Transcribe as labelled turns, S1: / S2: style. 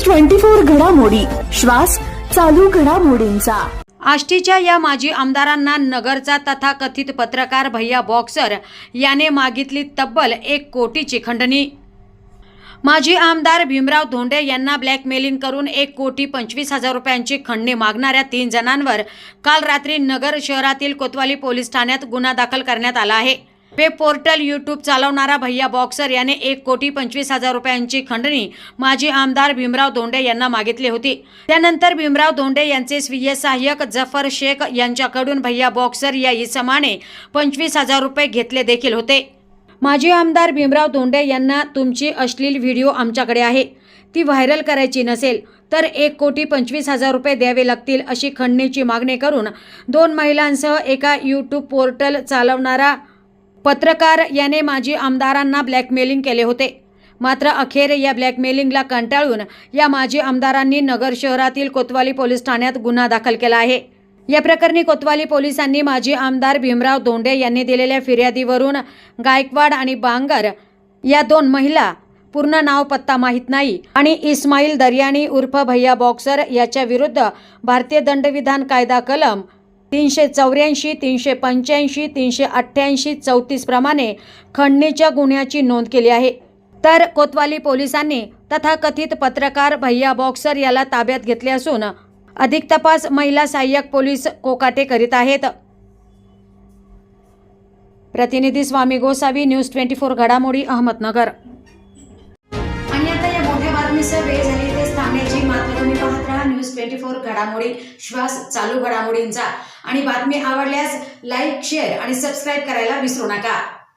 S1: News 24 घडामोडी, श्वास चालू घडामोडींचा।
S2: आष्टीच्या या माजी आमदारांना नगरचा तथाकथित पत्रकार भैया बॉक्सर याने मागितली तब्बल 1 कोटीची खंडणी। माजी आमदार भीमराव धोंडे यांना ब्लॅकमेलिंग करून 1,25,00,000 रुपयांची खंडणी मागणाऱ्या 3 जणांवर काल रात्री नगर शहरातील कोतवाली पोलीस ठाण्यात गुन्हा दाखल करण्यात आला आहे। वेब पोर्टल यूट्यूब चालवणारा भैया बॉक्सर याने 1,25,00,000 रुपयांची खंडणी माजी आमदार भीमराव धोंडे यांना मागितली होती। त्यानंतर भीमराव धोंडे यांचे स्वीय सहाय्यक जफर शेख यांच्याकडून भैया बॉक्सर या इसमाने 25,000 रुपये घेतले देखील होते। माजी आमदार भीमराव धोंडे यांना तुमची अश्लील व्हिडिओ आमच्याकडे आहे, ती व्हायरल करायची नसेल तर 1,25,00,000 रुपये द्यावे लागतील अशी खंडणीची मागणी करून 2 महिलांसह एका यूट्यूब पोर्टल चालवणारा पत्रकार याने माजी आमदारांना ब्लॅकमेलिंग केले होते। मात्र अखेर या ब्लॅकमेलिंगला कंटाळून या माजी आमदारांनी नगर शहरातील कोतवाली पोलीस ठाण्यात गुन्हा दाखल केला आहे। या प्रकरणी कोतवाली पोलिसांनी माजी आमदार भीमराव धोंडे यांनी दिलेल्या फिर्यादीवरून गायकवाड आणि बांगर या 2 महिला, पूर्ण नाव पत्ता माहीत नाही, आणि इस्माईल दर्यानी उर्फ भैया बॉक्सर याच्या विरुद्ध भारतीय दंडविधान कायदा कलम 384, 385, 388, 34 प्रमाणे खंडणीच्या गुन्ह्याची नोंद केली आहे। तर कोतवाली पोलिसांनी तथाकथित पत्रकार भैया बॉक्सर याला ताब्यात घेतले असून अधिक तपास महिला सहाय्यक पोलीस कोकाटे करीत आहेत। प्रतिनिधी स्वामी गोसावी, न्यूज 24 घडामोडी, अहमदनगर। आणि आता या मोठ्या बातमीसह वेळ झाली तेच थांबण्याची, मात्र तुम्ही पाहत राहा न्यूज 24 घडामोडी, श्वास चालू घडामोडींचा। आणि बातमी आवडल्यास लाईक, शेअर आणि सबस्क्राईब करायला विसरू नका।